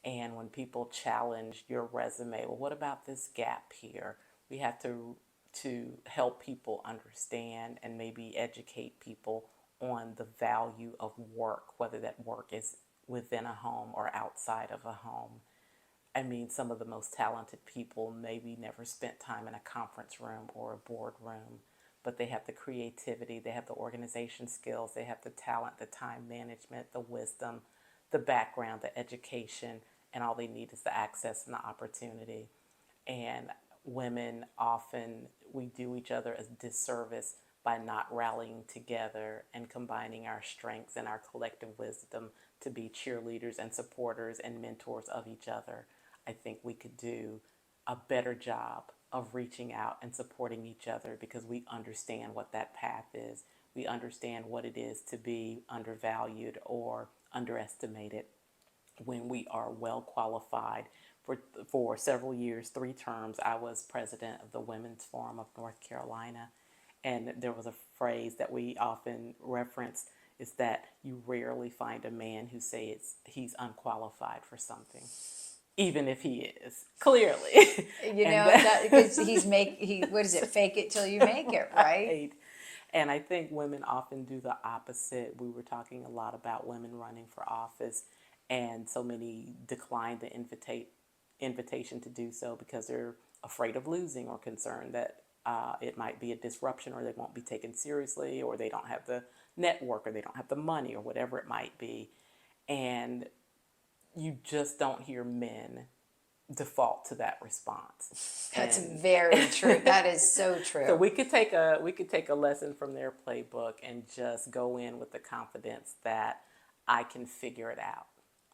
And when people challenge your resume, well, what about this gap here? We have to help people understand and maybe educate people on the value of work, whether that work is within a home or outside of a home. I mean, some of the most talented people maybe never spent time in a conference room or a boardroom, but they have the creativity, they have the organization skills, they have the talent, the time management, the wisdom, the background, the education, and all they need is the access and the opportunity. And women often, we do each other a disservice by not rallying together and combining our strengths and our collective wisdom to be cheerleaders and supporters and mentors of each other. I think we could do a better job of reaching out and supporting each other because we understand what that path is. We understand what it is to be undervalued or underestimated when we are well qualified. For several years, 3 terms, I was president of the Women's Forum of North Carolina. And there was a phrase that we often reference is that you rarely find a man who says he's unqualified for something, even if he is, clearly. You know, that because what is it? Fake it till you make it, right? Right. And I think women often do the opposite. We were talking a lot about women running for office, and so many decline the invitation to do so because they're afraid of losing or concerned that it might be a disruption or they won't be taken seriously or they don't have the network or they don't have the money or whatever it might be. And you just don't hear men default to that response. That's And very true. That is so true. so we could take a lesson from their playbook and just go in with the confidence that I can figure it out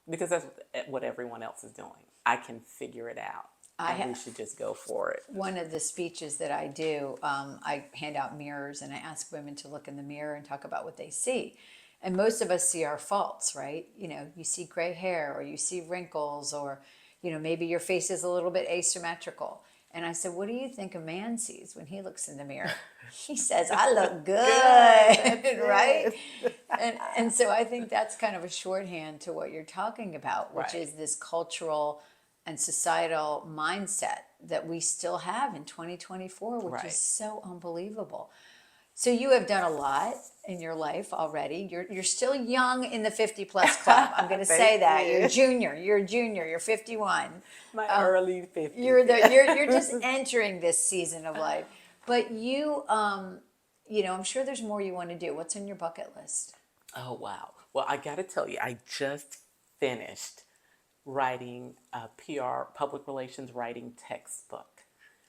because that's what everyone else is doing. I can figure it out, and we should just go for it. One of the speeches that I do, I hand out mirrors and I ask women to look in the mirror and talk about what they see. And most of us see our faults, right? You know, you see gray hair or you see wrinkles or, you know, maybe your face is a little bit asymmetrical. And I said, what do you think a man sees when he looks in the mirror? He says, I look good, right? And so I think that's kind of a shorthand to what you're talking about, which Right. is this cultural and societal mindset that we still have in 2024, which Right. is so unbelievable. So you have done a lot in your life already. You're still young in the 50 plus club. I'm going to say Thank that. you. You're a junior. You're a junior. You're 51. My early 50s. You're just entering this season of life. But you know, I'm sure there's more you want to do. What's on your bucket list? Oh, wow. Well, I got to tell you, I just finished writing a PR, public relations writing textbook.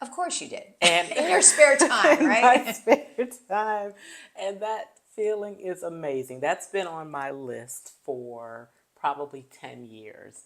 Of course you did. And In your spare time, in my right? spare time. And that feeling is amazing. That's been on my list for probably 10 years.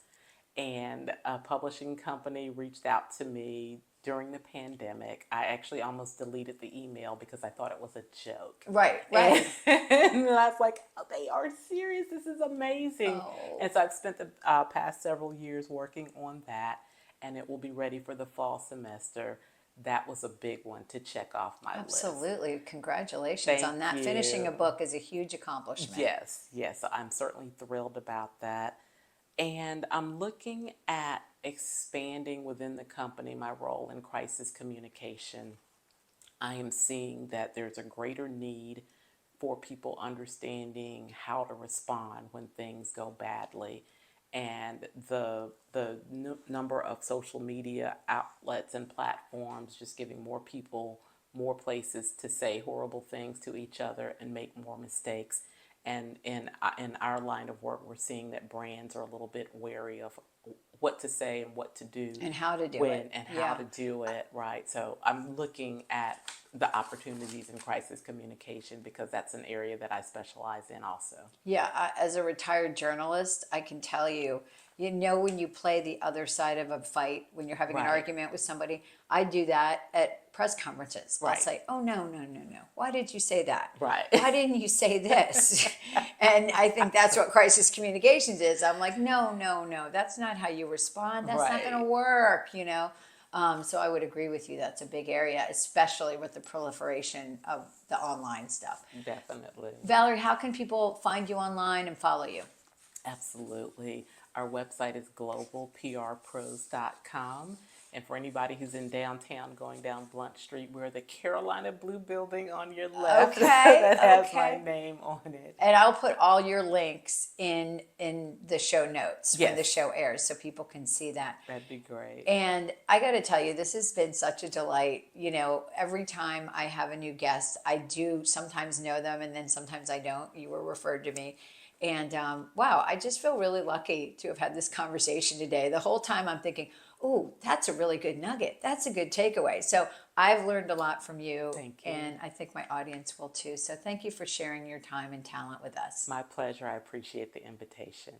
And a publishing company reached out to me during the pandemic. I actually almost deleted the email because I thought it was a joke. Right, right. And I was like, oh, they are serious. This is amazing. Oh. And so I've spent the past several years working on that, and it will be ready for the fall semester. That was a big one to check off my list. Absolutely. Congratulations Thank on that. you. Finishing a book is a huge accomplishment. Yes, yes. So I'm certainly thrilled about that. And I'm looking at expanding within the company my role in crisis communication. I am seeing that there's a greater need for people understanding how to respond when things go badly. And the number of social media outlets and platforms just giving more people more places to say horrible things to each other and make more mistakes. And in our line of work, we're seeing that brands are a little bit wary of what to say and what to do And how to do when it. and how Yeah. to do it, right? So I'm looking at the opportunities in crisis communication because that's an area that I specialize in also. Yeah, as a retired journalist, I can tell you, you know, when you play the other side of a fight, when you're having an Right. argument with somebody, I do that at press conferences. I'll Right. say, oh, no, no, no, no. Why did you say that? Right. Why didn't you say this? And I think that's what crisis communications is. I'm like, no, no, no, that's not how you respond. That's not going to Right. work, you know? So I would agree with you. That's a big area, especially with the proliferation of the online stuff. Definitely. Valerie, how can people find you online and follow you? Absolutely. Our website is globalprpros.com. And for anybody who's in downtown going down Blunt Street, we're the Carolina Blue Building on your left Okay, that has my okay. name on it. And I'll put all your links in the show notes when the Yes, show airs so people can see that. that'd be great. And I got to tell you, this has been such a delight. You know, every time I have a new guest, I do sometimes know them and then sometimes I don't. You were referred to me. And wow, I just feel really lucky to have had this conversation today. The whole time I'm thinking, oh, that's a really good nugget. That's a good takeaway. So I've learned a lot from you, Thank you. and I think my audience will too. So thank you for sharing your time and talent with us. My pleasure. I appreciate the invitation.